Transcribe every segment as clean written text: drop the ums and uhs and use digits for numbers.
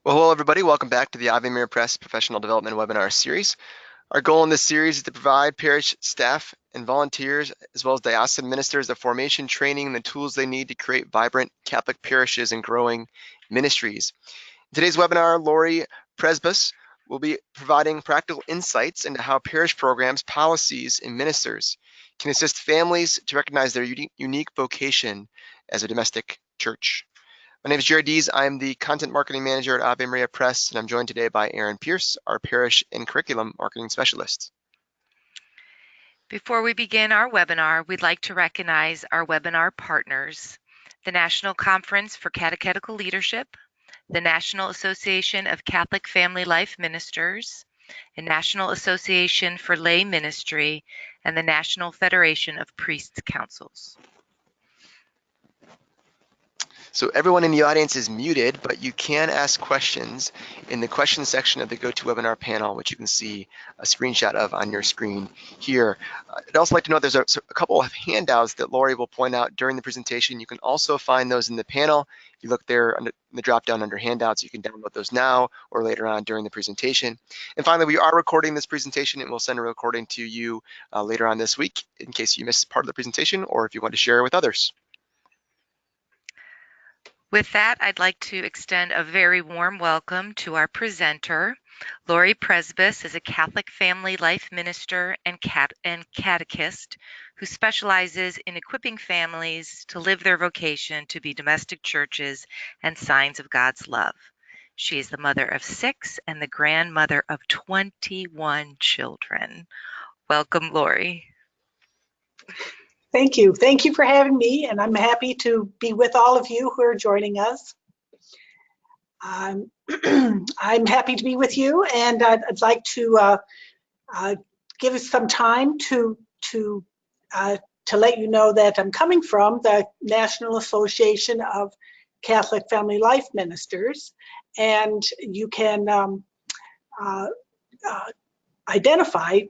Well, hello everybody. Welcome back to the Ave Maria Press Professional Development Webinar Series. Our goal in this series is to provide parish staff and volunteers, as well as diocesan ministers, the formation, training, and the tools they need to create vibrant Catholic parishes and growing ministries. In today's webinar, Lauri Przybysz will be providing practical insights into how parish programs, policies, and ministers can assist families to recognize their unique vocation as a domestic church. My name is Jared Dees. I'm the Content Marketing Manager at Ave Maria Press, and I'm joined today by Aaron Pierce, our Parish and Curriculum Marketing Specialist. Before we begin our webinar, we'd like to recognize our webinar partners, the National Conference for Catechetical Leadership, the National Association of Catholic Family Life Ministers, the National Association for Lay Ministry, and the National Federation of Priests' Councils. So everyone in the audience is muted, but you can ask questions in the question section of the GoToWebinar panel, which you can see a screenshot of on your screen here. I'd also like to note there's a couple of handouts that Lauri will point out during the presentation. You can also find those in the panel. If you look there in the drop-down under handouts, you can download those now or later on during the presentation. And finally, we are recording this presentation, and we'll send a recording to you later on this week in case you missed part of the presentation or if you want to share it with others. With that, I'd like to extend a very warm welcome to our presenter. Lauri Przybysz is a Catholic family life minister and catechist who specializes in equipping families to live their vocation to be domestic churches and signs of God's love. She is the mother of 6 and the grandmother of 21 children. Welcome, Lauri. Thank you. Thank you for having me, and I'm happy to be with all of you who are joining us. I'm happy to be with you, and I'd like to give us some time to let you know that I'm coming from the National Association of Catholic Family Life Ministers, and you can identify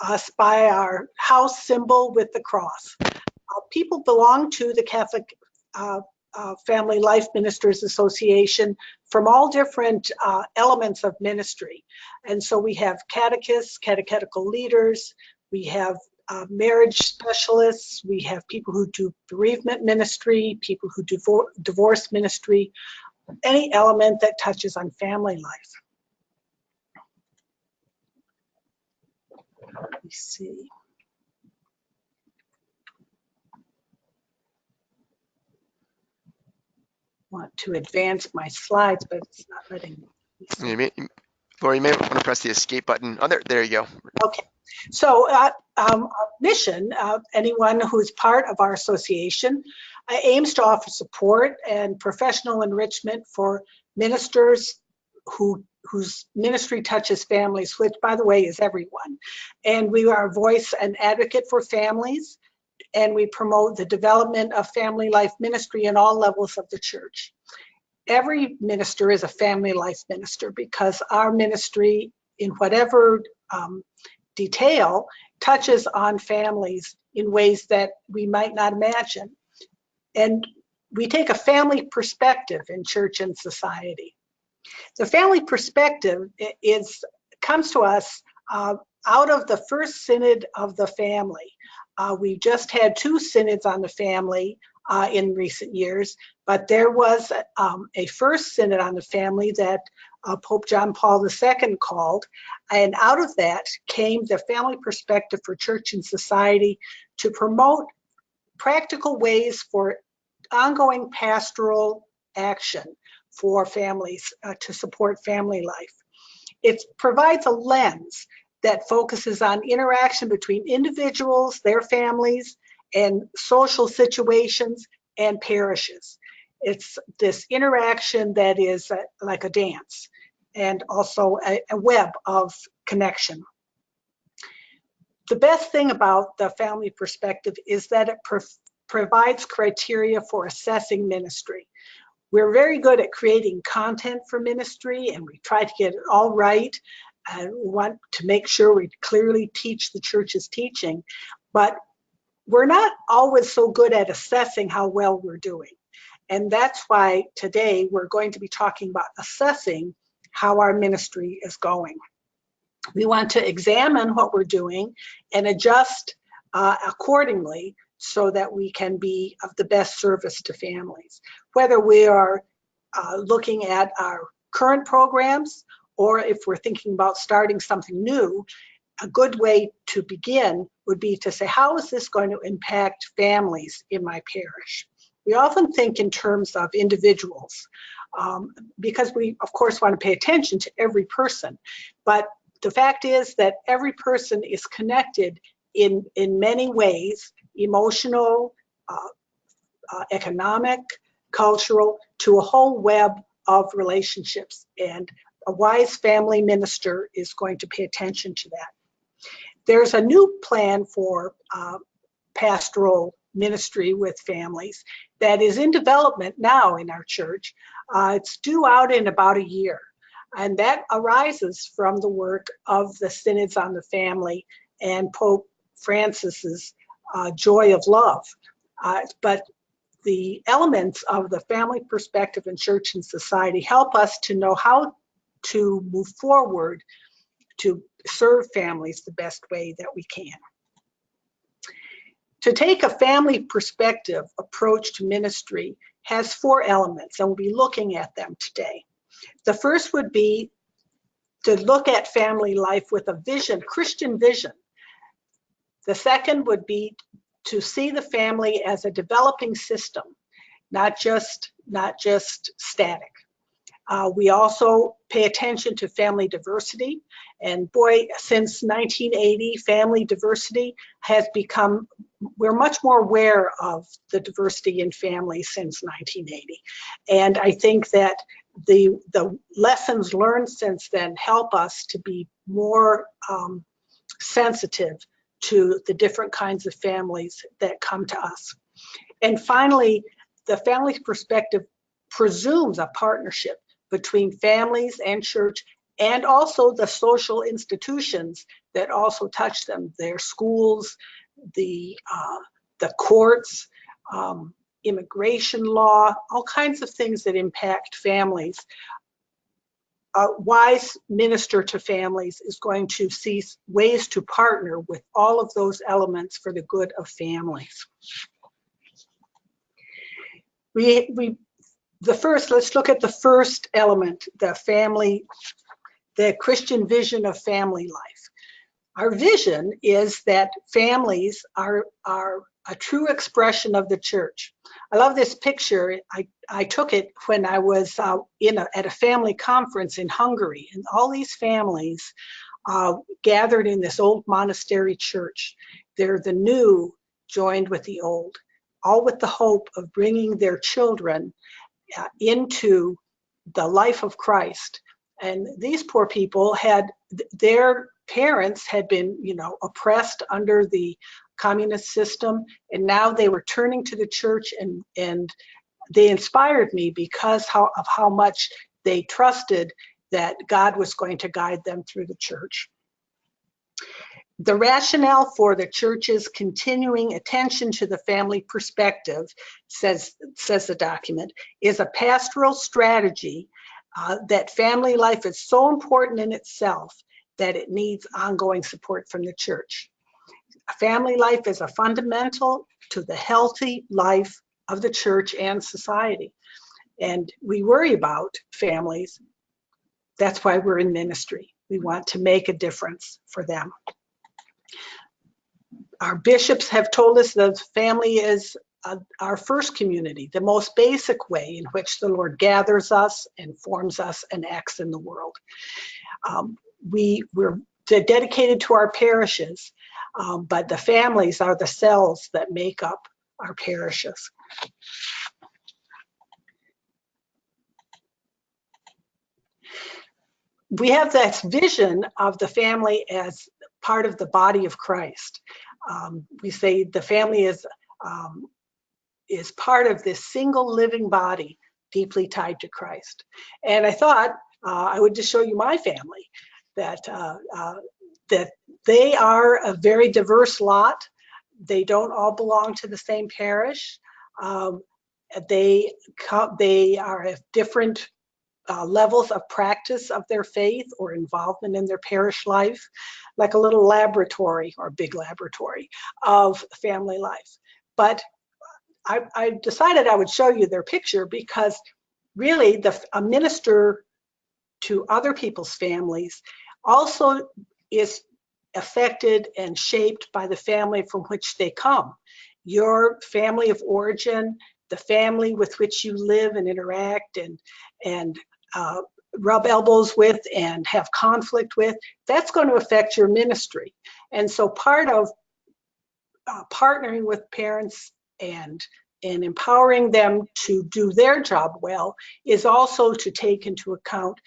us by our house symbol with the cross. People belong to the Catholic Family Life Ministers Association from all different elements of ministry. And so we have catechists, catechetical leaders, we have marriage specialists, we have people who do bereavement ministry, people who do divorce ministry, any element that touches on family life. Let me see. Want to advance my slides, but it's not letting me. Lauri, you may want to press the escape button. Oh, there you go. Okay. So our mission, anyone who is part of our association, aims to offer support and professional enrichment for ministers whose ministry touches families, which, by the way, is everyone. And we are a voice and advocate for families, and we promote the development of family life ministry in all levels of the church. Every minister is a family life minister because our ministry, in whatever detail, touches on families in ways that we might not imagine. And we take a family perspective in church and society. The family perspective comes to us out of the first synod of the family. We've just had 2 synods on the family in recent years, but there was a first synod on the family that Pope John Paul II called, and out of that came the family perspective for church and society to promote practical ways for ongoing pastoral action for families to support family life. It provides a lens that focuses on interaction between individuals, their families, and social situations and parishes. It's this interaction that is like a dance and also a web of connection. The best thing about the family perspective is that it provides criteria for assessing ministry. We're very good at creating content for ministry, and we try to get it all right. We want to make sure we clearly teach the church's teaching, but we're not always so good at assessing how well we're doing. And that's why today we're going to be talking about assessing how our ministry is going. We want to examine what we're doing and adjust accordingly so that we can be of the best service to families. Whether we are looking at our current programs or if we're thinking about starting something new, a good way to begin would be to say, how is this going to impact families in my parish? We often think in terms of individuals because we, of course, want to pay attention to every person. But the fact is that every person is connected in many ways, emotional, economic, cultural, to a whole web of relationships. And a wise family minister is going to pay attention to that. There's a new plan for pastoral ministry with families that is in development now in our church. It's due out in about a year. And that arises from the work of the Synods on the Family and Pope Francis's Joy of Love. But the elements of the family perspective in church and society help us to know how to move forward to serve families the best way that we can. To take a family perspective approach to ministry has 4 elements, and we'll be looking at them today. The first would be to look at family life with a vision, Christian vision. The second would be to see the family as a developing system, not just static. We also pay attention to family diversity, and boy, since 1980, family diversity has become, we're much more aware of the diversity in families since 1980. And I think that the lessons learned since then help us to be more sensitive to the different kinds of families that come to us. And finally, the family perspective presumes a partnership between families and church, and also the social institutions that also touch them, their schools, the courts, immigration law, all kinds of things that impact families. A wise minister to families is going to see ways to partner with all of those elements for the good of families. Let's look at the first element, the Christian vision of family life. Our vision is that families are a true expression of the church. I love this picture. I took it when I was at a family conference in Hungary, and all these families gathered in this old monastery church. They're the new joined with the old, all with the hope of bringing their children into the life of Christ. And these poor people their parents had been, oppressed under the communist system, and now they were turning to the church, and they inspired me because of how much they trusted that God was going to guide them through the church. The rationale for the church's continuing attention to the family perspective, says the document, is a pastoral strategy that family life is so important in itself that it needs ongoing support from the church. Family life is a fundamental to the healthy life of the church and society. And we worry about families. That's why we're in ministry. We want to make a difference for them. Our bishops have told us that family is our first community, the most basic way in which the Lord gathers us and forms us and acts in the world. We're dedicated to our parishes, but the families are the cells that make up our parishes. We have this vision of the family as part of the body of Christ. We say the family is part of this single living body deeply tied to Christ. And I thought I would just show you my family, that they are a very diverse lot. They don't all belong to the same parish. they are at different levels of practice of their faith or involvement in their parish life, like a little laboratory or big laboratory of family life. But I decided I would show you their picture because really a minister to other people's families also is affected and shaped by the family from which they come. Your family of origin, the family with which you live and interact and rub elbows with and have conflict with, that's going to affect your ministry. And so part of partnering with parents and empowering them to do their job well is also to take into account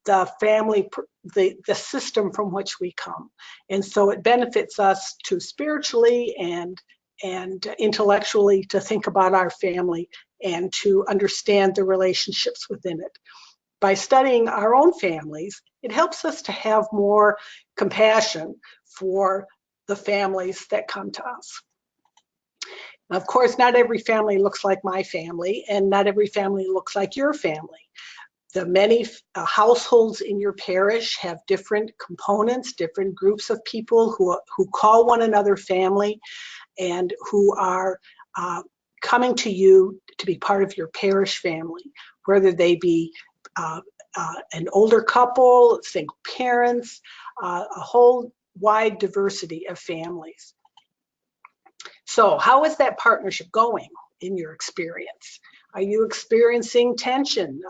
the family, the system from which we come. And so it benefits us to spiritually and intellectually to think about our family and to understand the relationships within it. By studying our own families, it helps us to have more compassion for the families that come to us. Of course, not every family looks like my family, and not every family looks like your family. The many households in your parish have different components, different groups of people who call one another family and who are coming to you to be part of your parish family, whether they be an older couple, single parents, a whole wide diversity of families. So how is that partnership going in your experience? Are you experiencing tension,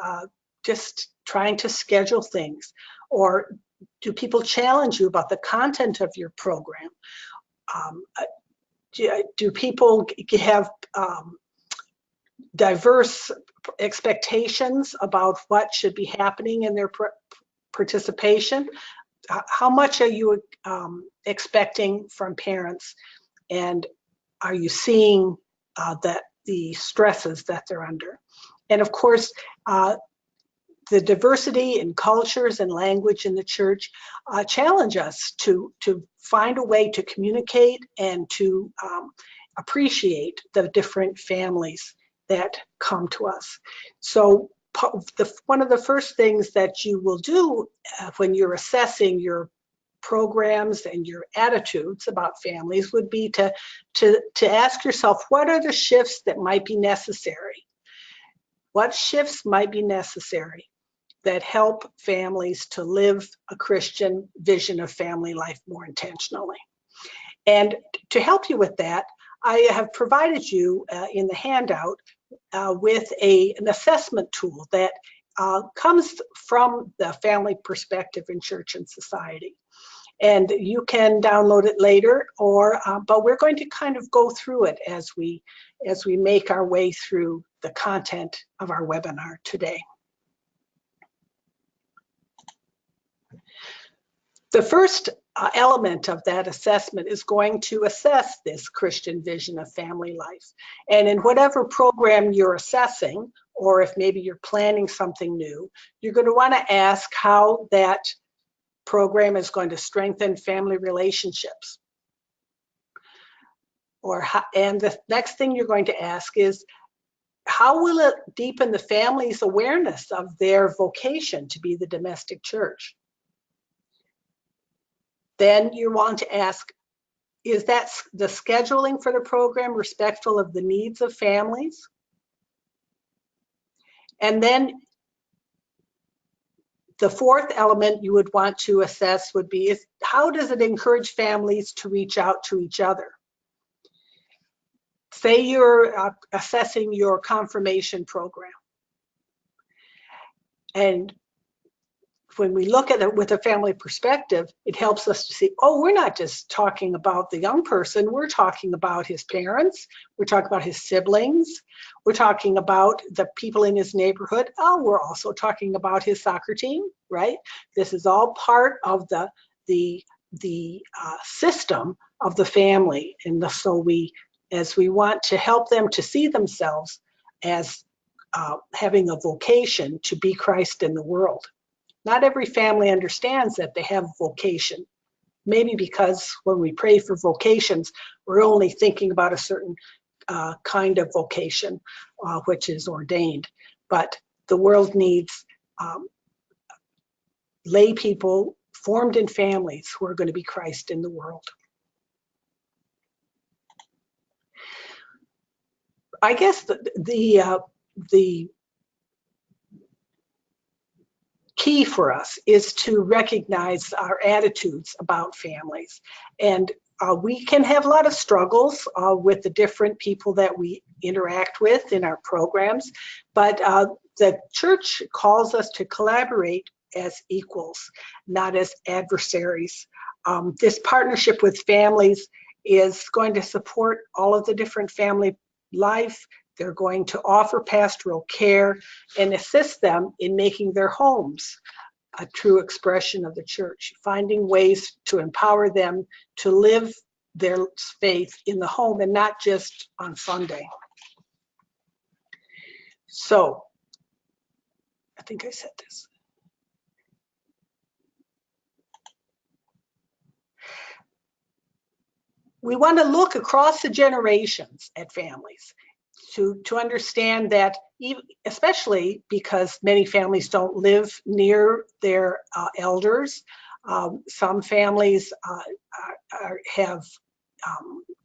just trying to schedule things? Or do people challenge you about the content of your program? Do people have diverse expectations about what should be happening in their participation? How much are you expecting from parents? And are you seeing that the stresses that they're under? And of course, the diversity in cultures and language in the church challenge us to find a way to communicate and to appreciate the different families that come to us. So one of the first things that you will do when you're assessing your programs and your attitudes about families would be to ask yourself, what are the shifts that might be necessary? What shifts might be necessary that help families to live a Christian vision of family life more intentionally? And to help you with that, I have provided you in the handout with an assessment tool that comes from the family perspective in church and society. And you can download it later, but we're going to kind of go through it as we make our way through the content of our webinar today. The first element of that assessment is going to assess this Christian vision of family life. And in whatever program you're assessing, or if maybe you're planning something new, you're going to want to ask how that program is going to strengthen family relationships. And the next thing you're going to ask is, how will it deepen the family's awareness of their vocation to be the domestic church? Then you want to ask, is that the scheduling for the program respectful of the needs of families? And then the fourth element you would want to assess would be, how does it encourage families to reach out to each other? Say you're assessing your confirmation program. And when we look at it with a family perspective, it helps us to see, oh, we're not just talking about the young person, we're talking about his parents, we're talking about his siblings, we're talking about the people in his neighborhood. Oh, we're also talking about his soccer team, right? This is all part of the system of the family. And so as we want to help them to see themselves as having a vocation to be Christ in the world. Not every family understands that they have a vocation. Maybe because when we pray for vocations, we're only thinking about a certain kind of vocation, which is ordained. But the world needs lay people formed in families who are going to be Christ in the world. I guess the key for us is to recognize our attitudes about families. And we can have a lot of struggles with the different people that we interact with in our programs, but the church calls us to collaborate as equals, not as adversaries. This partnership with families is going to support all of the different family life. They're going to offer pastoral care and assist them in making their homes a true expression of the church, finding ways to empower them to live their faith in the home and not just on Sunday. So, I think I said this. We want to look across the generations at families to understand that, especially because many families don't live near their elders. Some families have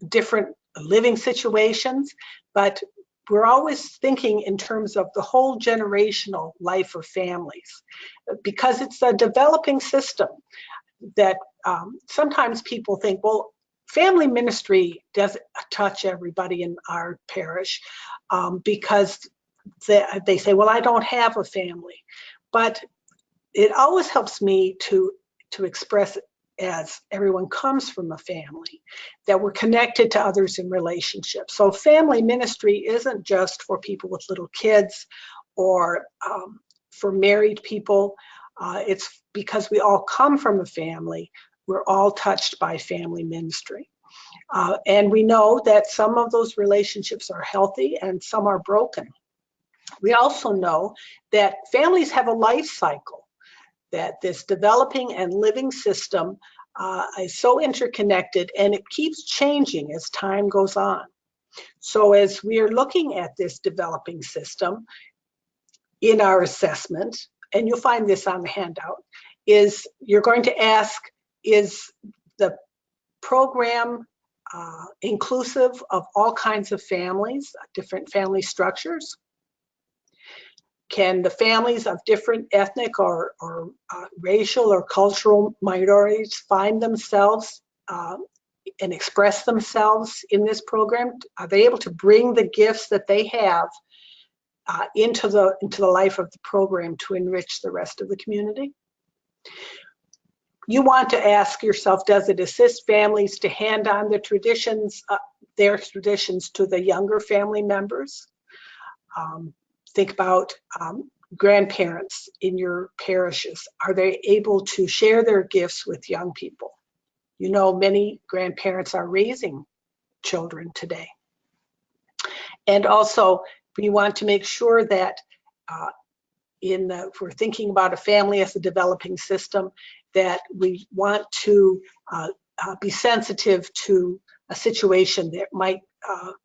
different living situations, but we're always thinking in terms of the whole generational life of families, because it's a developing system that sometimes people think, well, family ministry doesn't touch everybody in our parish because they say, well, I don't have a family. But it always helps me to express it as everyone comes from a family, that we're connected to others in relationships. So family ministry isn't just for people with little kids or for married people. It's because we all come from a family. We're all touched by family ministry. And we know that some of those relationships are healthy and some are broken. We also know that families have a life cycle, that this developing and living system is so interconnected, and it keeps changing as time goes on. So as we are looking at this developing system in our assessment, and you'll find this on the handout, is you're going to ask, is the program inclusive of all kinds of families, different family structures? Can the families of different ethnic or racial or cultural minorities find themselves and express themselves in this program? Are they able to bring the gifts that they have into the life of the program to enrich the rest of the community? You want to ask yourself, does it assist families to hand on their traditions to the younger family members? Think about grandparents in your parishes. Are they able to share their gifts with young people? You know, many grandparents are raising children today. And also, we want to make sure that if we're thinking about a family as a developing system, that we want to be sensitive to a situation that might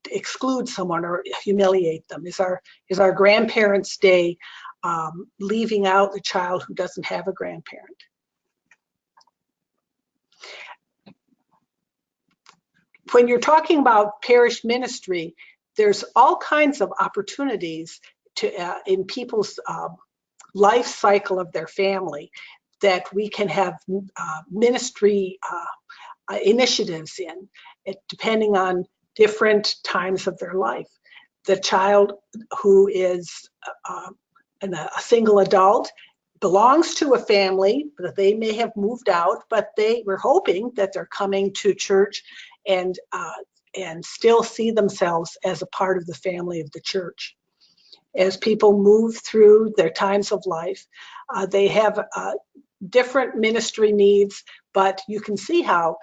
exclude someone or humiliate them. Is our grandparents' day leaving out the child who doesn't have a grandparent? When you're talking about parish ministry, there's all kinds of opportunities in people's life cycle of their family that we can have ministry initiatives in, depending on different times of their life. The child who is a single adult belongs to a family that they may have moved out, but we're hoping that they're coming to church and still see themselves as a part of the family of the church. As people move through their times of life, they have different ministry needs, but you can see how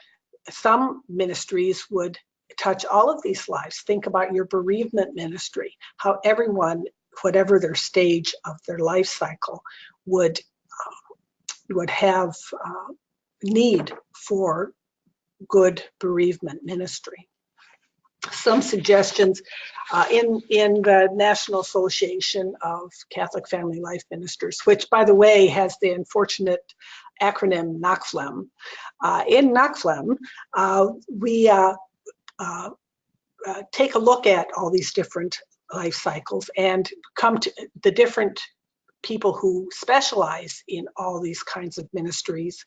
some ministries would touch all of these lives. Think about your bereavement ministry, how everyone, whatever their stage of their life cycle, would have need for good bereavement ministry. some suggestions in the National Association of Catholic Family Life Ministers, which, by the way, has the unfortunate acronym NACFLM. In NACFLM, we take a look at all these different life cycles and come to the different people who specialize in all these kinds of ministries,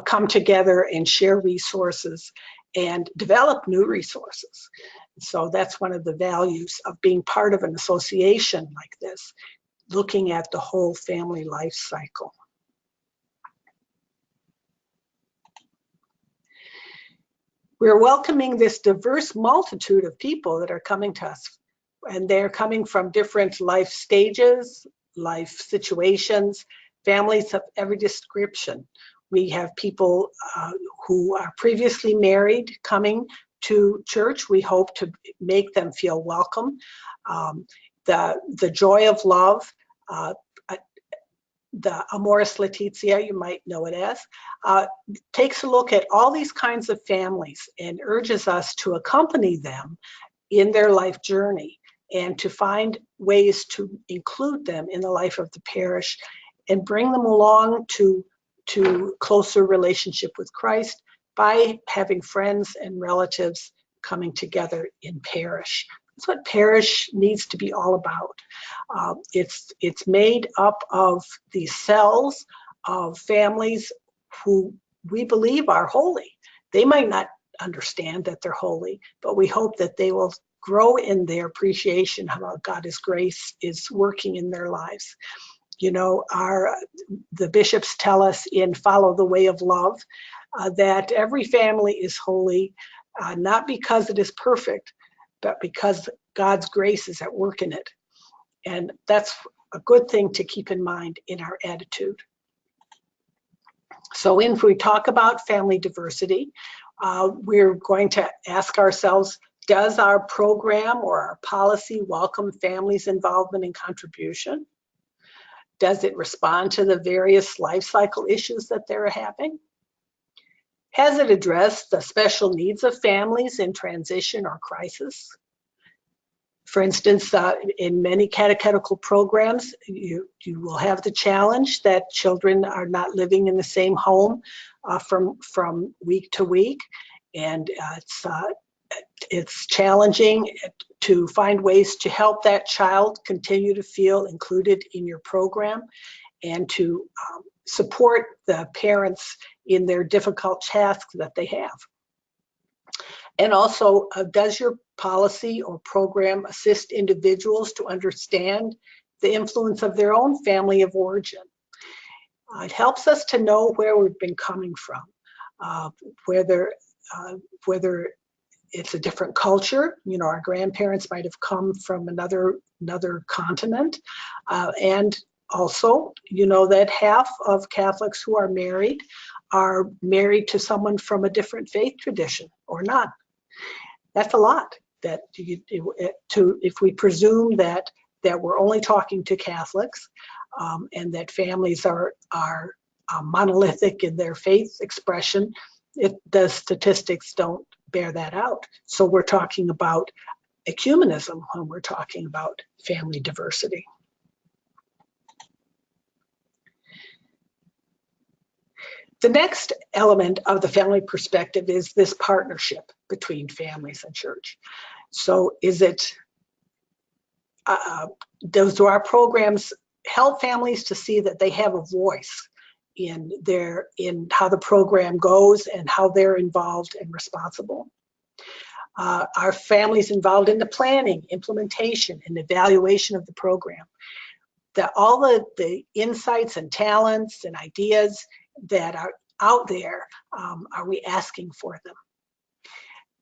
come together and share resources and develop new resources. So that's one of the values of being part of an association like this, looking at the whole family life cycle. We're welcoming this diverse multitude of people that are coming to us, and they're coming from different life stages, life situations, families of every description. We have people who are previously married coming to church. We hope to make them feel welcome. The joy of love, the Amoris Laetitia, you might know it as, takes a look at all these kinds of families and urges us to accompany them in their life journey and to find ways to include them in the life of the parish and bring them along to closer relationship with Christ by having friends and relatives coming together in parish. That's what parish needs to be all about. It's made up of these cells of families who we believe are holy. They might not understand that they're holy, but we hope that they will grow in their appreciation of how God's grace is working in their lives. You know, the bishops tell us in Follow the Way of Love that every family is holy, not because it is perfect, but because God's grace is at work in it. And that's a good thing to keep in mind in our attitude. So if we talk about family diversity, we're going to ask ourselves, does our program or our policy welcome families' involvement and contribution? Does it respond to the various life cycle issues that they're having? Has it addressed the special needs of families in transition or crisis? For instance, in many catechetical programs, you will have the challenge that children are not living in the same home from week to week, and it's challenging to find ways to help that child continue to feel included in your program and to support the parents in their difficult tasks that they have. And also, does your policy or program assist individuals to understand the influence of their own family of origin? It helps us to know where we've been coming from, whether it's a different culture. You know, our grandparents might have come from another continent, and also, you know, that half of Catholics who are married to someone from a different faith tradition or not. That's a lot. That if we presume that we're only talking to Catholics, and that families are monolithic in their faith expression, the statistics don't bear that out. So we're talking about ecumenism when we're talking about family diversity. The next element of the family perspective is this partnership between families and church. So do our programs help families to see that they have a voice in how the program goes and how they're involved and responsible? Are families involved in the planning, implementation, and evaluation of the program? That all the insights and talents and ideas that are out there, are we asking for them?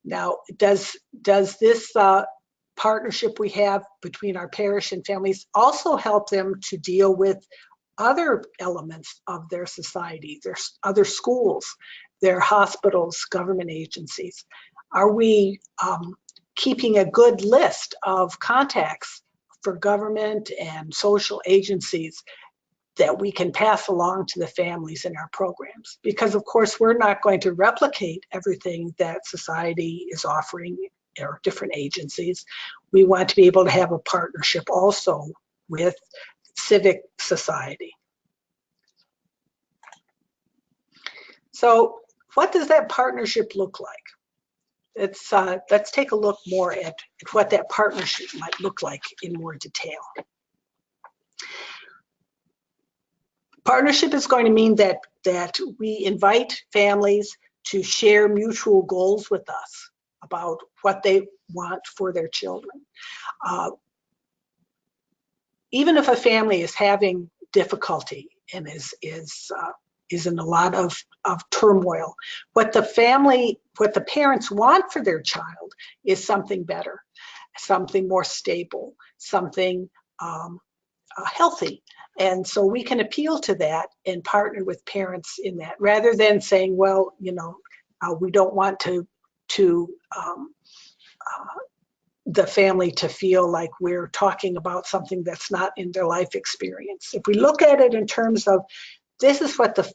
Now, does this partnership we have between our parish and families also help them to deal with other elements of their society, their other schools, their hospitals, government agencies? Are we keeping a good list of contacts for government and social agencies that we can pass along to the families in our programs? Because of course, we're not going to replicate everything that society is offering or different agencies. We want to be able to have a partnership also with civic society. So what does that partnership look like? Let's take a look more at what that partnership might look like in more detail. Partnership is going to mean that we invite families to share mutual goals with us about what they want for their children. Even if a family is having difficulty and is in a lot of turmoil, what the parents want for their child is something better, something more stable, something healthy. And so we can appeal to that and partner with parents in that, rather than saying, well, we don't want the family to feel like we're talking about something that's not in their life experience. If we look at it in terms of this is what the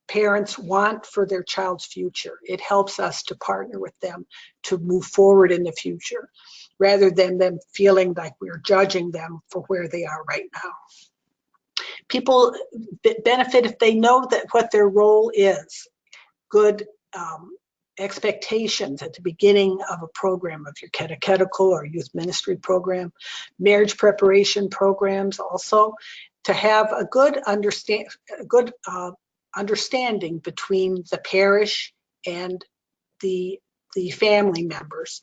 parents want for their child's future, it helps us to partner with them to move forward in the future, rather than them feeling like we're judging them for where they are right now. People benefit if they know that what their role is. Good expectations at the beginning of a program, of your catechetical or youth ministry program, marriage preparation programs also, to have a good understanding between the parish and the family members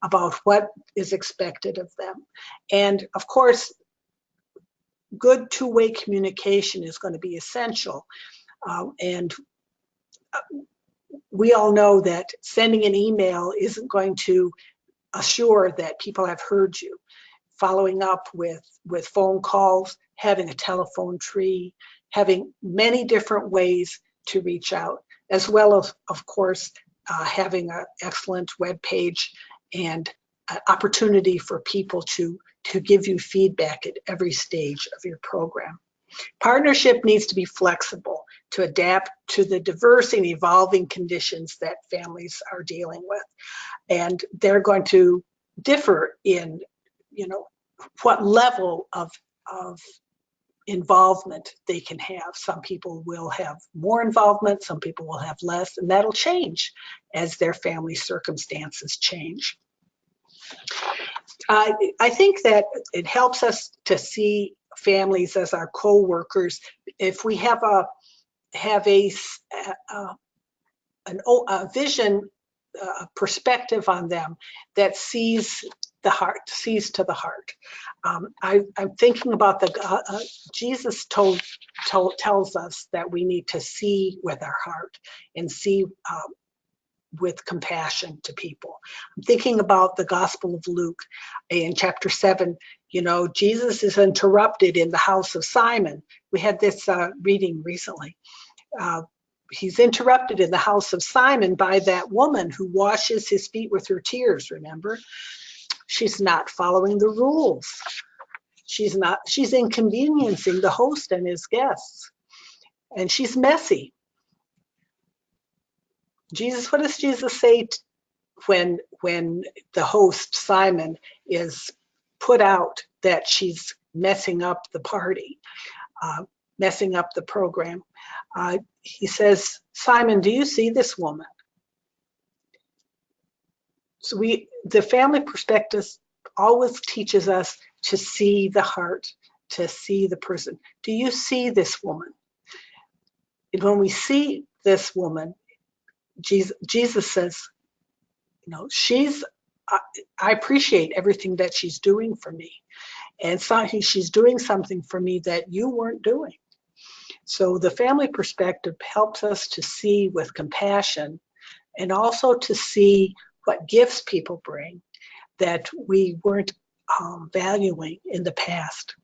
about what is expected of them. And of course, good two-way communication is going to be essential. And we all know that sending an email isn't going to assure that people have heard you. Following up with phone calls, having a telephone tree, having many different ways to reach out, as well as, of course, having an excellent web page and an opportunity for people to give you feedback at every stage of your program. Partnership needs to be flexible to adapt to the diverse and evolving conditions that families are dealing with. And they're going to differ in, what level of involvement they can have. Some people will have more involvement, some people will have less, and that'll change as their family circumstances change. I think that it helps us to see families as our co-workers. If we have a vision, a perspective on them that sees the heart, sees to the heart. I'm thinking about Jesus tells us that we need to see with our heart and see with compassion to people. I'm thinking about the Gospel of Luke in chapter 7. Jesus is interrupted in the house of Simon. We had this reading recently. He's interrupted in the house of Simon by that woman who washes his feet with her tears, remember? She's not following the rules. She's inconveniencing the host and his guests. And she's messy. What does Jesus say when the host, Simon, is put out that she's messing up the party, messing up the program? He says, Simon, do you see this woman? So the family perspective always teaches us to see the heart, to see the person. Do you see this woman? And when we see this woman, Jesus says, I appreciate everything that she's doing for me. And she's doing something for me that you weren't doing. So the family perspective helps us to see with compassion and also to see what gifts people bring that we weren't valuing in the past.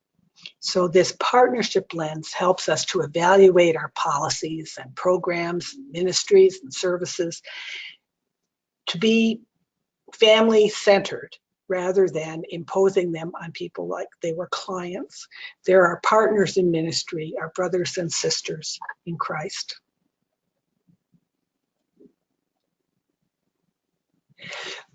So this partnership lens helps us to evaluate our policies and programs, ministries and services to be family-centered rather than imposing them on people like they were clients. They're our partners in ministry, our brothers and sisters in Christ.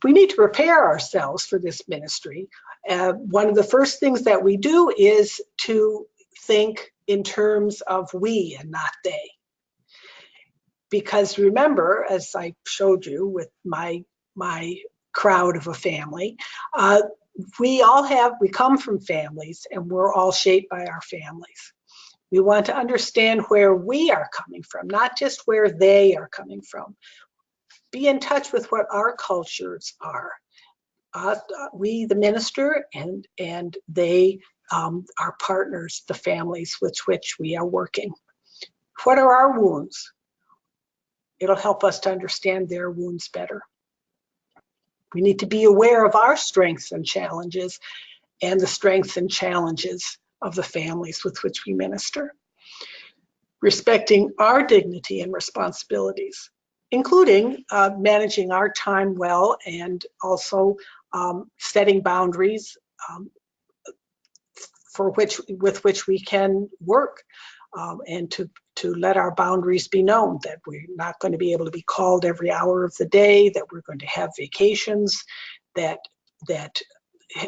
We need to prepare ourselves for this ministry. One of the first things that we do is to think in terms of we and not they. Because remember, as I showed you with my crowd of a family, we come from families, and we're all shaped by our families. We want to understand where we are coming from, not just where they are coming from. Be in touch with what our cultures are. We, the minister, and they, our partners, the families with which we are working. What are our wounds? It'll help us to understand their wounds better. We need to be aware of our strengths and challenges, and the strengths and challenges of the families with which we minister. Respecting our dignity and responsibilities, including managing our time well, and also setting boundaries with which we can work, and to let our boundaries be known, that we're not going to be able to be called every hour of the day, that we're going to have vacations, that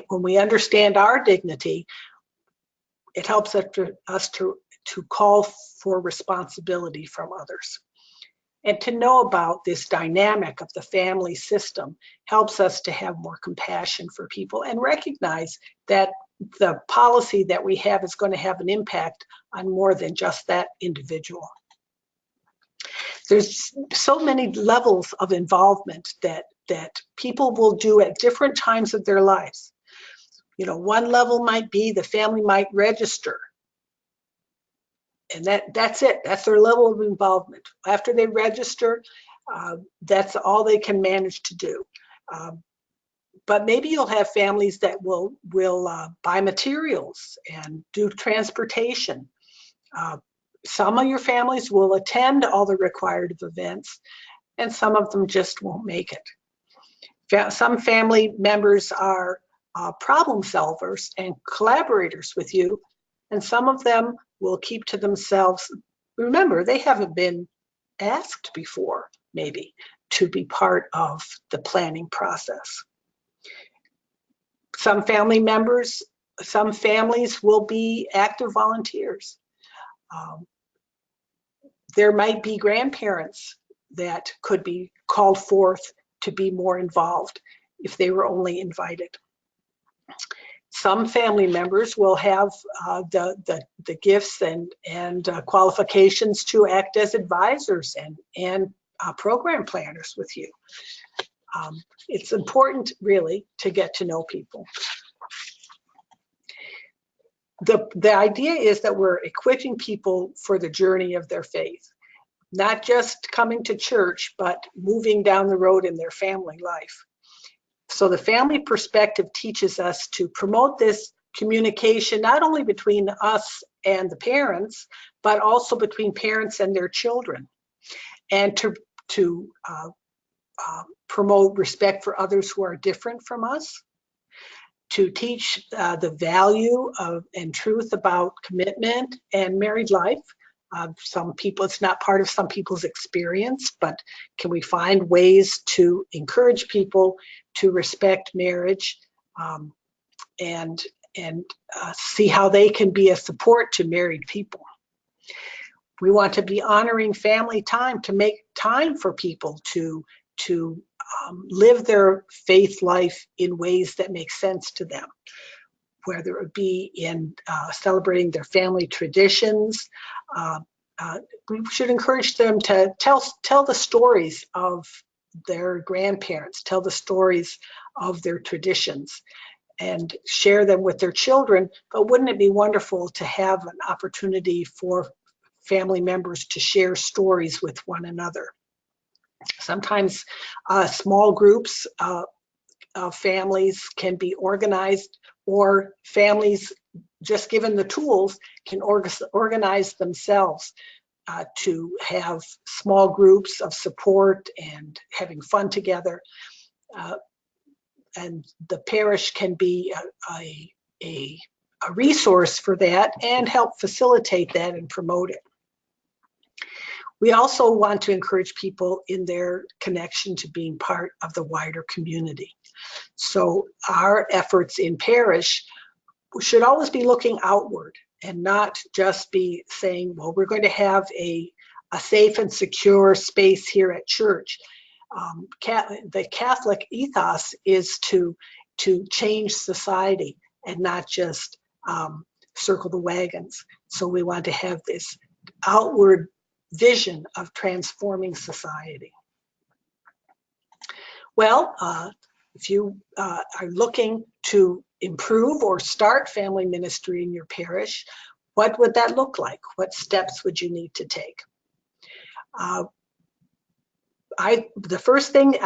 when we understand our dignity, it helps us to call for responsibility from others. And to know about this dynamic of the family system helps us to have more compassion for people and recognize that the policy that we have is going to have an impact on more than just that individual. There's so many levels of involvement that people will do at different times of their lives. You know, one level might be the family might register, and that's it. That's their level of involvement. After they register, that's all they can manage to do. But maybe you'll have families that will buy materials and do transportation. Some of your families will attend all the required events, and some of them just won't make it. Some family members are problem solvers and collaborators with you, and some of them will keep to themselves. Remember, they haven't been asked before, maybe, to be part of the planning process. Some families will be active volunteers. There might be grandparents that could be called forth to be more involved if they were only invited. Some family members will have the gifts and qualifications to act as advisors and program planners with you. It's important, really, to get to know people. The idea is that we're equipping people for the journey of their faith, not just coming to church, but moving down the road in their family life. So the family perspective teaches us to promote this communication, not only between us and the parents, but also between parents and their children, and to promote respect for others who are different from us, to teach the value of and truth about commitment and married life. Some people, it's not part of some people's experience, but can we find ways to encourage people to respect marriage, and see how they can be a support to married people? We want to be honoring family time, to make time for people to live their faith life in ways that make sense to them, whether it be in celebrating their family traditions. We should encourage them to tell the stories of their grandparents, tell the stories of their traditions, and share them with their children. But wouldn't it be wonderful to have an opportunity for family members to share stories with one another? Sometimes small groups of families can be organized, or families, just given the tools, can organize themselves to have small groups of support and having fun together. And the parish can be a resource for that and help facilitate that and promote it. We also want to encourage people in their connection to being part of the wider community. So our efforts in parish should always be looking outward and not just be saying, well, we're going to have a safe and secure space here at church. The Catholic ethos is to change society and not just circle the wagons. So we want to have this outward vision of transforming society. Well, if you are looking to improve or start family ministry in your parish, what would that look like? What steps would you need to take? The first thing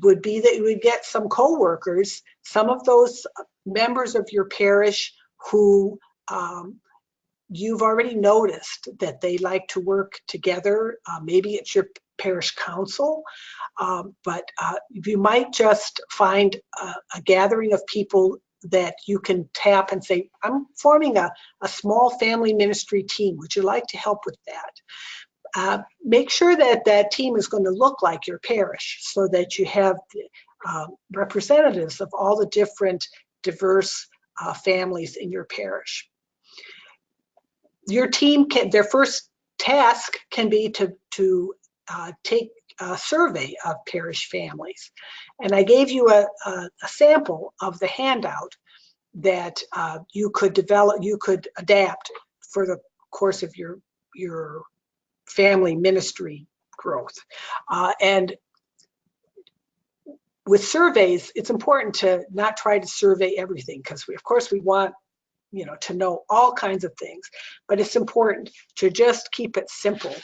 would be that you would get some co-workers, some of those members of your parish who you've already noticed that they like to work together. Maybe it's your parish council, but you might just find a gathering of people that you can tap and say, I'm forming a small family ministry team. Would you like to help with that? Make sure that that team is going to look like your parish so that you have representatives of all the different diverse families in your parish. Your team their first task can be to take a survey of parish families. And I gave you a sample of the handout that you could develop, you could adapt for the course of your family ministry growth. And with surveys, it's important to not try to survey everything, because of course we want to know all kinds of things, but it's important to just keep it simple.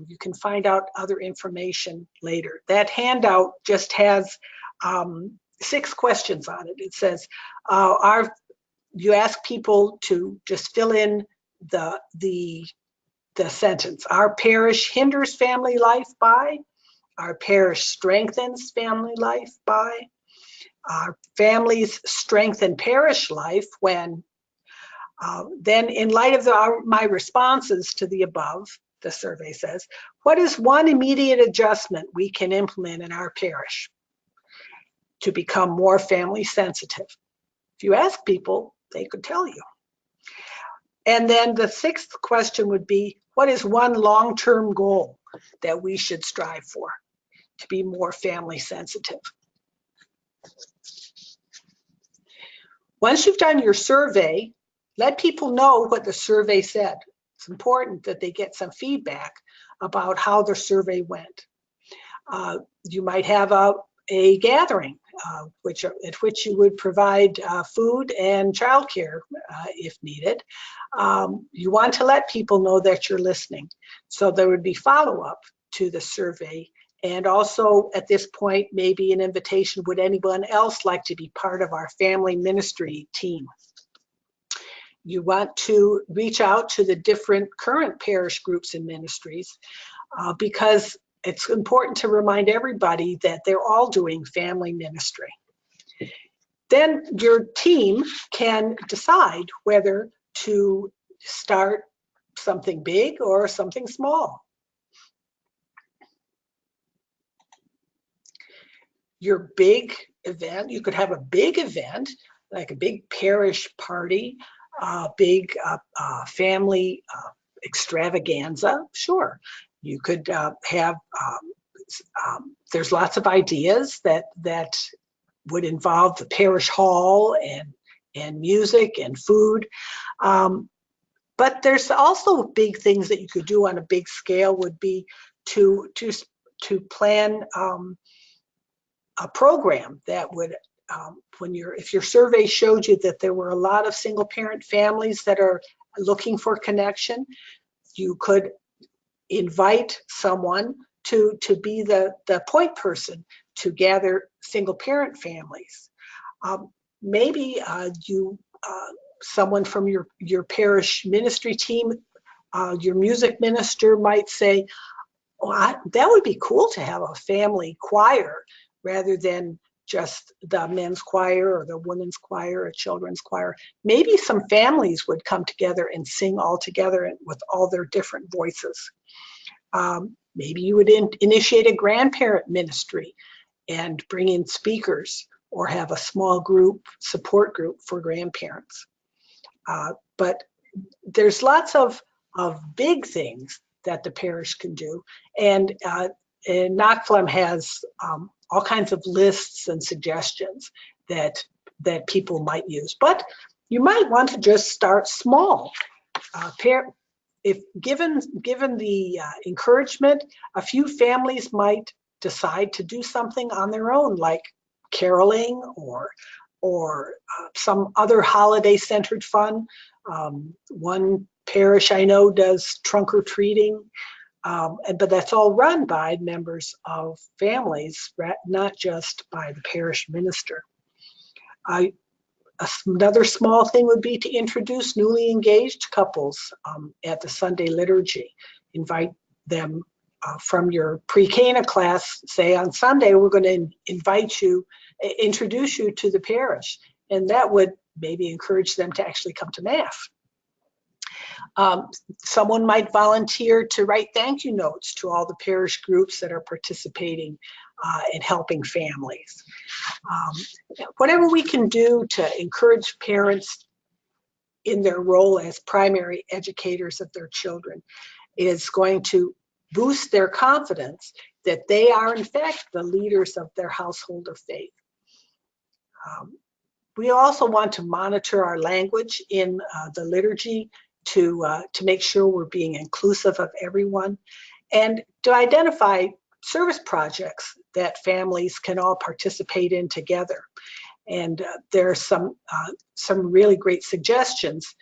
You can find out other information later. That handout just has 6 questions on it. It says, you ask people to just fill in the sentence. Our parish hinders family life by, our parish strengthens family life by, our families strengthen parish life when. Then in light of my responses to the above, the survey says, what is one immediate adjustment we can implement in our parish to become more family sensitive? If you ask people, they could tell you. And then the 6th question would be, what is one long-term goal that we should strive for to be more family sensitive? Once you've done your survey, let people know what the survey said. It's important that they get some feedback about how the survey went. You might have a gathering at which you would provide food and childcare if needed. You want to let people know that you're listening. So there would be follow-up to the survey. And also at this point, maybe an invitation, would anyone else like to be part of our family ministry team? You want to reach out to the different current parish groups and ministries because it's important to remind everybody that they're all doing family ministry. Then your team can decide whether to start something big or something small. Your big event, you could have a big event, like a big parish party, big family extravaganza, sure. You could have, there's lots of ideas that would involve the parish hall and music and food. But there's also big things that you could do on a big scale would be to plan a program that would, if your survey showed you that there were a lot of single parent families that are looking for connection, you could invite someone to be the point person to gather single parent families. Maybe someone from your parish ministry team, your music minister might say, well, that would be cool to have a family choir rather than just the men's choir or the women's choir or children's choir. Maybe some families would come together and sing all together with all their different voices. Maybe you would initiate a grandparent ministry and bring in speakers, or have a small group, support group for grandparents. But there's lots of big things that the parish can do. And NACFLM has all kinds of lists and suggestions that people might use. But you might want to just start small. If given the encouragement, a few families might decide to do something on their own, like caroling or some other holiday-centered fun. One parish I know does trunk or treating, but that's all run by members of families, not just by the parish minister. Another small thing would be to introduce newly engaged couples at the Sunday liturgy. Invite them from your pre-Cana class. Say on Sunday, we're going to introduce you to the parish, and that would maybe encourage them to actually come to Mass. Someone might volunteer to write thank you notes to all the parish groups that are participating in helping families. Whatever we can do to encourage parents in their role as primary educators of their children is going to boost their confidence that they are in fact the leaders of their household of faith. We also want to monitor our language in the liturgy to make sure we're being inclusive of everyone, and to identify service projects that families can all participate in together. And there are some really great suggestions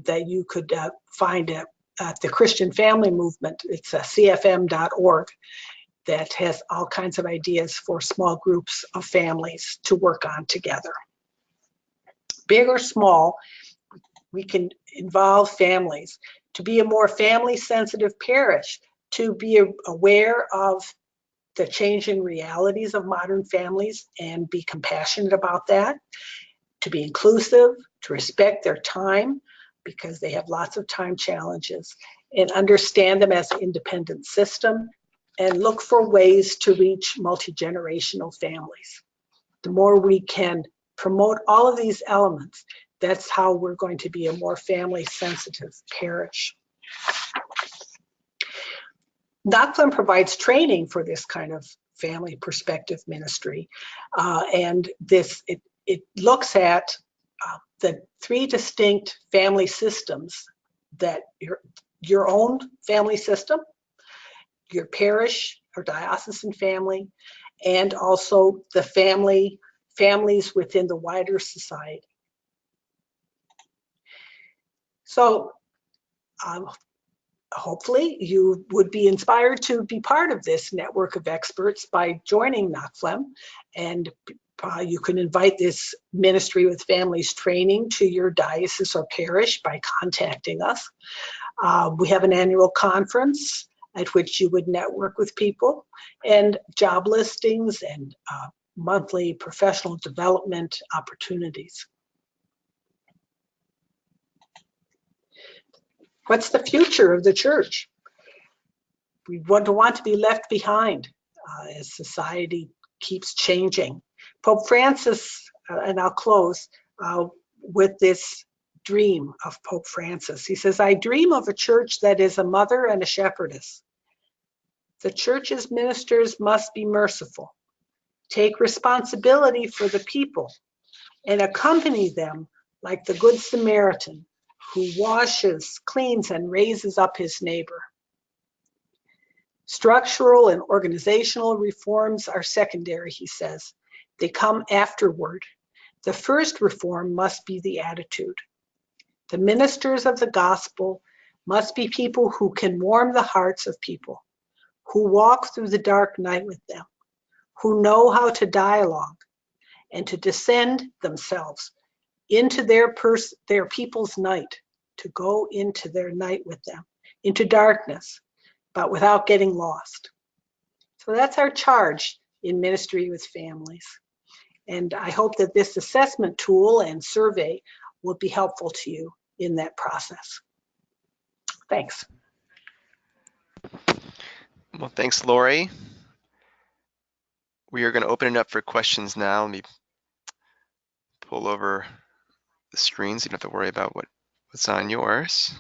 that you could find at the Christian Family Movement. It's CFM.org that has all kinds of ideas for small groups of families to work on together. Big or small, we can involve families to be a more family-sensitive parish, to be aware of the changing realities of modern families and be compassionate about that, to be inclusive, to respect their time because they have lots of time challenges, and understand them as an independent system, and look for ways to reach multi-generational families. The more we can promote all of these elements, that's how we're going to be a more family-sensitive parish. NACFLM provides training for this kind of family perspective ministry, and it looks at the three distinct family systems: that your own family system, your parish or diocesan family, and also the families within the wider society. So hopefully you would be inspired to be part of this network of experts by joining NACFLM, and you can invite this Ministry with Families training to your diocese or parish by contacting us. We have an annual conference at which you would network with people, and job listings and monthly professional development opportunities. What's the future of the church? We don't want to be left behind as society keeps changing. Pope Francis, and I'll close with this dream of Pope Francis. He says, "I dream of a church that is a mother and a shepherdess. The church's ministers must be merciful, take responsibility for the people, and accompany them like the Good Samaritan, who washes, cleans, and raises up his neighbor. Structural and organizational reforms are secondary," he says. "They come afterward. The first reform must be the attitude. The ministers of the gospel must be people who can warm the hearts of people, who walk through the dark night with them, who know how to dialogue and to descend themselves into their people's night, to go into their night with them, into darkness, but without getting lost." So that's our charge in Ministry with Families. And I hope that this assessment tool and survey will be helpful to you in that process. Thanks. Well, thanks, Lauri. We are going to open it up for questions now. Let me pull over the screen so you don't have to worry about what's on yours.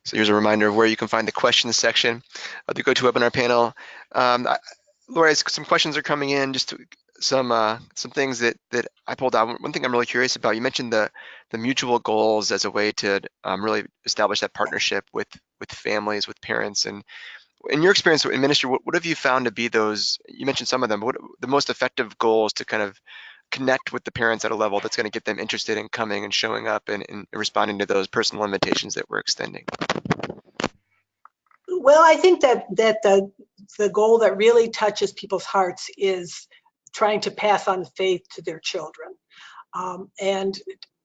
So here's a reminder of where you can find the questions section of the GoToWebinar panel. Laura, some questions are coming in, just some things that I pulled out. One thing I'm really curious about, you mentioned the mutual goals as a way to really establish that partnership with families, with parents. And in your experience in ministry, what have you found to be those, you mentioned some of them, but what the most effective goals to kind of connect with the parents at a level that's going to get them interested in coming and showing up and responding to those personal invitations that we're extending? Well, I think that the goal that really touches people's hearts is trying to pass on faith to their children. And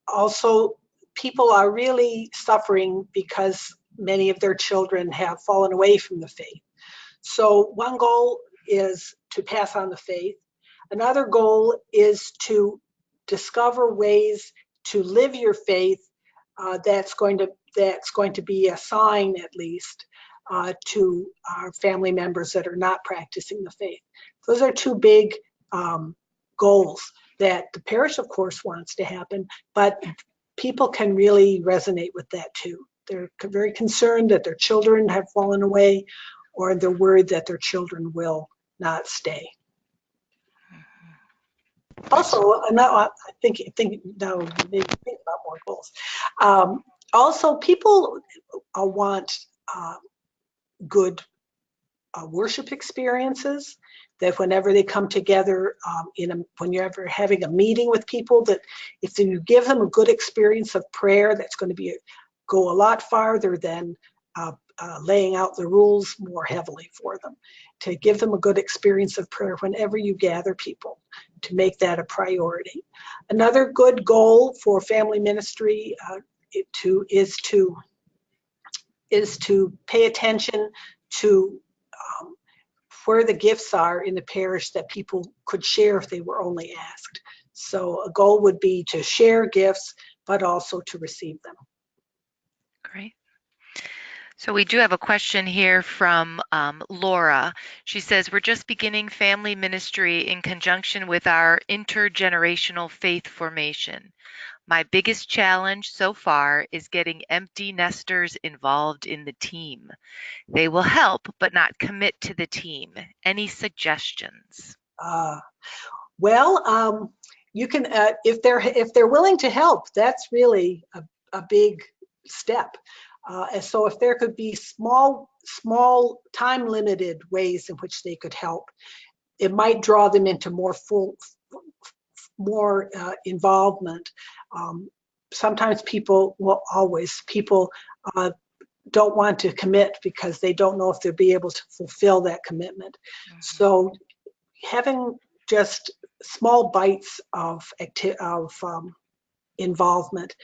also, people are really suffering because many of their children have fallen away from the faith. So one goal is to pass on the faith. Another goal is to discover ways to live your faith that's going to be a sign, at least, to our family members that are not practicing the faith. Those are two big goals that the parish, of course, wants to happen, but people can really resonate with that too. They're very concerned that their children have fallen away, or they're worried that their children will not stay. Also, I think now maybe think about more goals. Also, people want good worship experiences. That whenever they come together, when you're ever having a meeting with people, that if you give them a good experience of prayer, that's going to go a lot farther than laying out the rules more heavily for them. To give them a good experience of prayer whenever you gather people, to make that a priority. Another good goal for family ministry is to pay attention to where the gifts are in the parish that people could share if they were only asked. So a goal would be to share gifts, but also to receive them. Great. So we do have a question here from Laura. She says, we're just beginning family ministry in conjunction with our intergenerational faith formation. My biggest challenge so far is getting empty nesters involved in the team. They will help, but not commit to the team. Any suggestions? Well, you can, if they're willing to help, that's really a big step. And so if there could be small time limited ways in which they could help, it might draw them into more involvement. Sometimes people don't want to commit because they don't know if they'll be able to fulfill that commitment. Mm-hmm. So having just small bites of involvement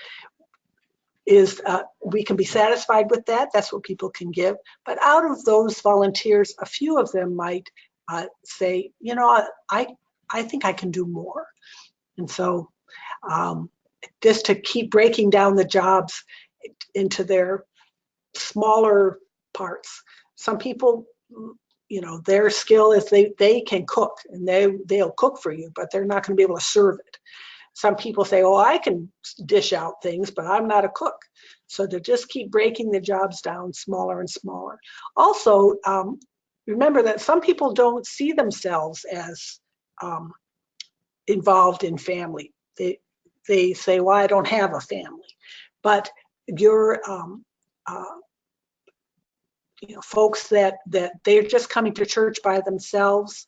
is, we can be satisfied with that. That's what people can give. But out of those volunteers, a few of them might say, I think I can do more. And so just to keep breaking down the jobs into their smaller parts. Some people, their skill is they can cook, and they'll cook for you, but they're not going to be able to serve it. Some people say, oh, I can dish out things, but I'm not a cook. So to just keep breaking the jobs down smaller and smaller. Also, remember that some people don't see themselves as involved in family. They say, well, I don't have a family. But you're folks that they're just coming to church by themselves.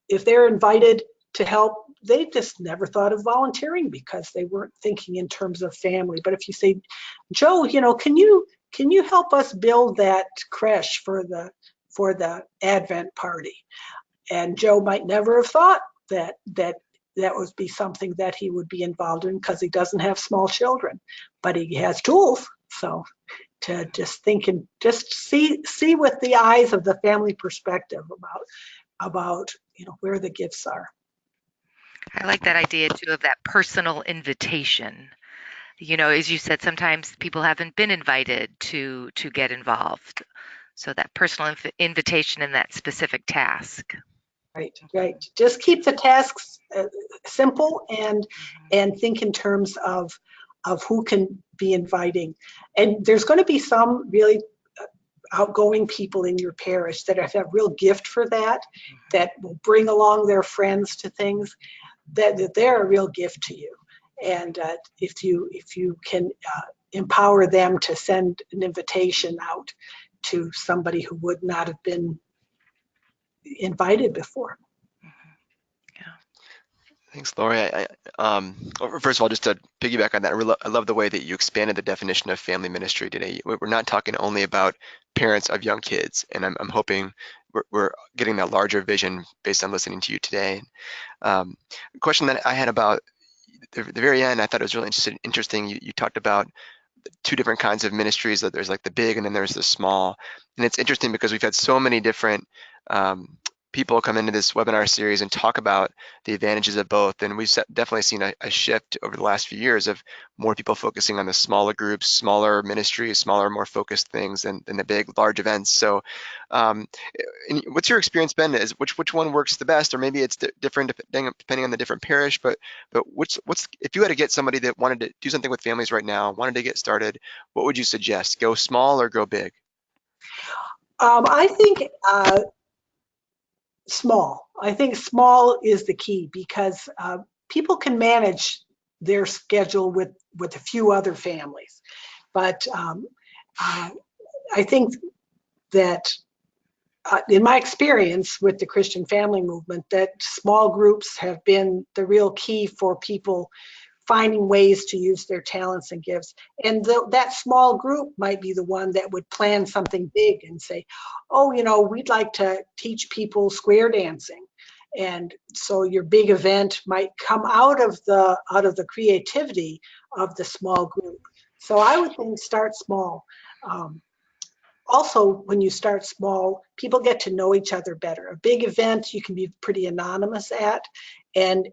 If they're invited to help, they just never thought of volunteering because they weren't thinking in terms of family. But if you say, Joe, can you help us build that creche for the Advent party? And Joe might never have thought that would be something that he would be involved in because he doesn't have small children, but he has tools. So to just think and just see with the eyes of the family perspective about where the gifts are. I like that idea too of that personal invitation. as you said, sometimes people haven't been invited to get involved. So that personal invitation in that specific task. Right. Just keep the tasks simple and think in terms of who can be inviting. And there's going to be some really outgoing people in your parish that have a real gift for that will bring along their friends to things, that they're a real gift to you. And if you can empower them to send an invitation out to somebody who would not have been invited before. Thanks, Lauri. First of all, just to piggyback on that, I love the way that you expanded the definition of family ministry today. We're not talking only about parents of young kids, and I'm hoping we're getting that larger vision based on listening to you today. A question that I had about the very end, I thought it was really interesting. You talked about two different kinds of ministries, that there's like the big and then there's the small. And it's interesting because we've had so many different people come into this webinar series and talk about the advantages of both. And we've definitely seen a shift over the last few years of more people focusing on the smaller groups, smaller ministries, smaller, more focused things than the big, large events. So what's your experience been? Is which one works the best? Or maybe it's different depending on the different parish, but what's if you had to get somebody that wanted to do something with families right now, wanted to get started, what would you suggest? Go small or go big? I think small. I think small is the key, because people can manage their schedule with a few other families. But I think that in my experience with the Christian family movement, that small groups have been the real key for people finding ways to use their talents and gifts. And that small group might be the one that would plan something big and say, oh, we'd like to teach people square dancing. And so your big event might come out of the creativity of the small group. So I would think start small. Also, when you start small, people get to know each other better. A big event you can be pretty anonymous at, and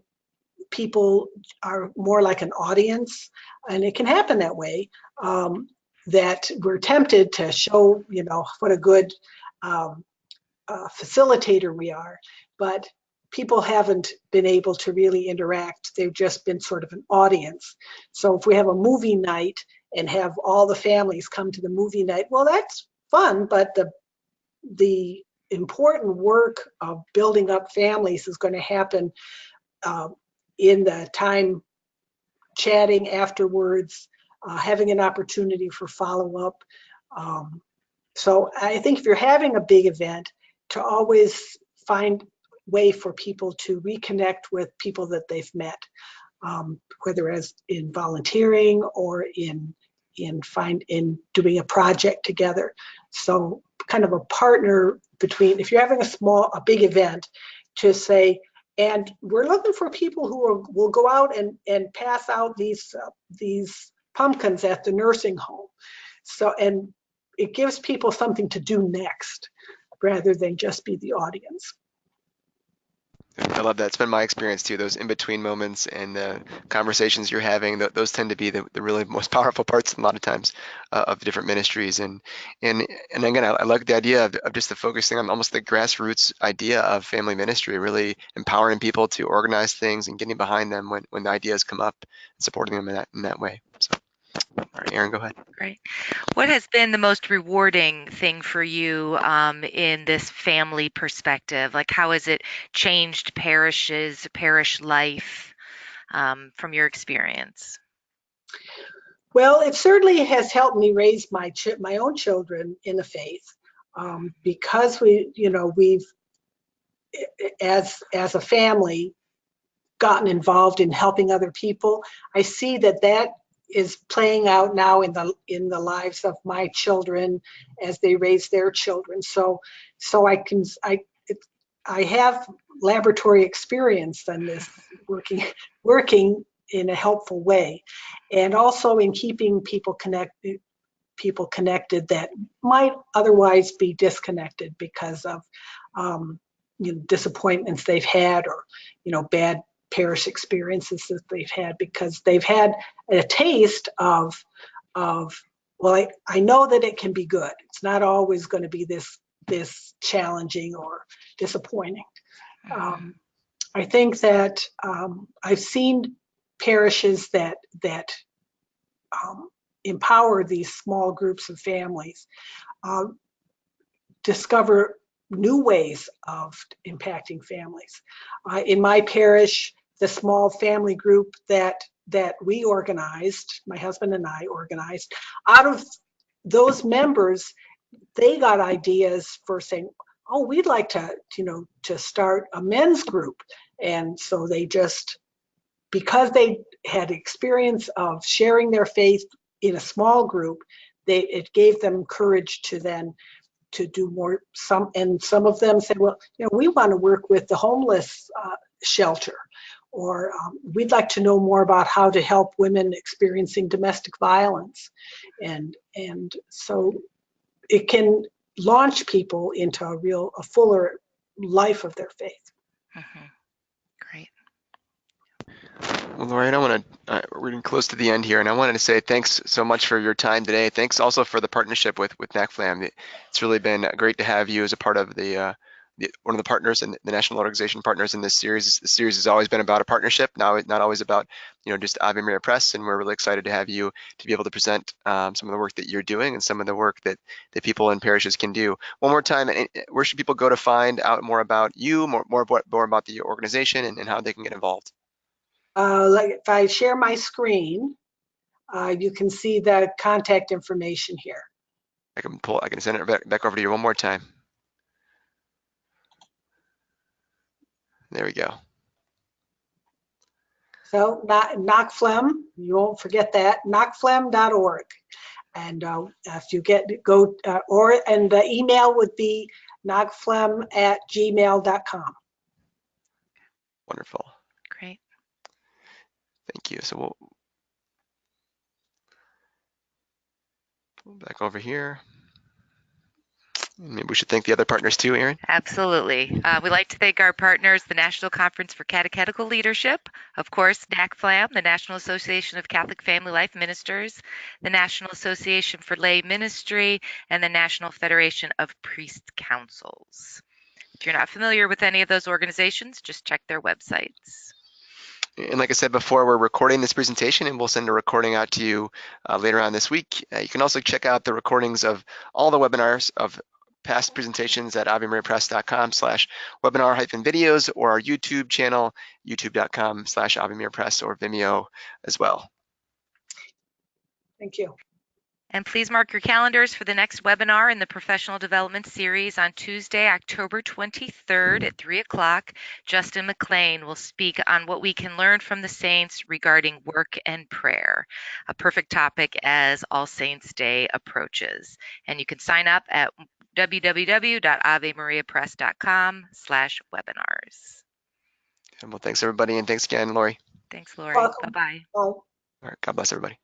people are more like an audience, and it can happen that way, that we're tempted to show, what a good facilitator we are, but people haven't been able to really interact. They've just been sort of an audience. So if we have a movie night and have all the families come to the movie night, well, that's fun, but the important work of building up families is going to happen in the time chatting afterwards, having an opportunity for follow-up. So I think if you're having a big event, to always find way for people to reconnect with people that they've met, whether as in volunteering or in doing a project together. So kind of a partner between, if you're having a big event, to say, and we're looking for people who will go out and pass out these pumpkins at the nursing home. So, and it gives people something to do next, rather than just be the audience. I love that. It's been my experience too. Those in-between moments and the conversations you're having, those tend to be the really most powerful parts a lot of times of the different ministries. And again, I like the idea of just the focusing on almost the grassroots idea of family ministry, really empowering people to organize things and getting behind them when the ideas come up, and supporting them in that way. So, all right, Erin, go ahead. Great. What has been the most rewarding thing for you in this family perspective? Like, how has it changed parish life from your experience? Well, it certainly has helped me raise my own children in the faith, because we've as a family gotten involved in helping other people. I see that is playing out now in the lives of my children as they raise their children. So I have laboratory experience on this, working in a helpful way, and also in keeping people connected that might otherwise be disconnected because of disappointments they've had, or bad parish experiences that they've had, because they've had a taste of well, I know that it can be good. It's not always going to be this challenging or disappointing. I think that I've seen parishes that empower these small groups of families discover new ways of impacting families. In my parish, the small family group that we organized, my husband and I organized, out of those members, they got ideas for saying, oh, we'd like to start a men's group. And so they just, because they had experience of sharing their faith in a small group, it gave them courage to then to do more. Some of them said, well, we want to work with the homeless shelter, or we'd like to know more about how to help women experiencing domestic violence. And so it can launch people into a fuller life of their faith. Great. Well, Lauri, I want to, we're getting close to the end here, and I wanted to say thanks so much for your time today. Thanks also for the partnership with NACFLM. It's really been great to have you as a part of one of the partners and the national organization partners in this series. The series has always been about a partnership, now not always about just Ave Maria Press, and we're really excited to have you to be able to present some of the work that you're doing and some of the work that people in parishes can do. One more time, where should people go to find out more about you, more about the organization, and how they can get involved? Like if I share my screen, you can see the contact information here. I can send it back over to you one more time. There we go. So NACFLM, you won't forget that, NACFLM.org. And if you and the email would be nacflem@gmail.com. Wonderful. Great. Thank you. So we'll pull back over here. Maybe we should thank the other partners too, Erin. Absolutely. We'd like to thank our partners, the National Conference for Catechetical Leadership, of course, NACFLM, the National Association of Catholic Family Life Ministers, the National Association for Lay Ministry, and the National Federation of Priest Councils. If you're not familiar with any of those organizations, just check their websites. And like I said before, we're recording this presentation and we'll send a recording out to you later on this week. You can also check out the recordings of all the webinars of past presentations at avemariapress.com/webinar-videos, or our YouTube channel, youtube.com/avemariapress, or Vimeo as well. Thank you. And please mark your calendars for the next webinar in the Professional Development Series on Tuesday, October 23rd at 3 o'clock. Justin McLean will speak on what we can learn from the saints regarding work and prayer, a perfect topic as All Saints Day approaches. And you can sign up at www.avemariapress.com/webinars. And well, thanks everybody, and thanks again, Lauri. Thanks, Lauri. Welcome. Bye-bye. Bye. All right, God bless everybody.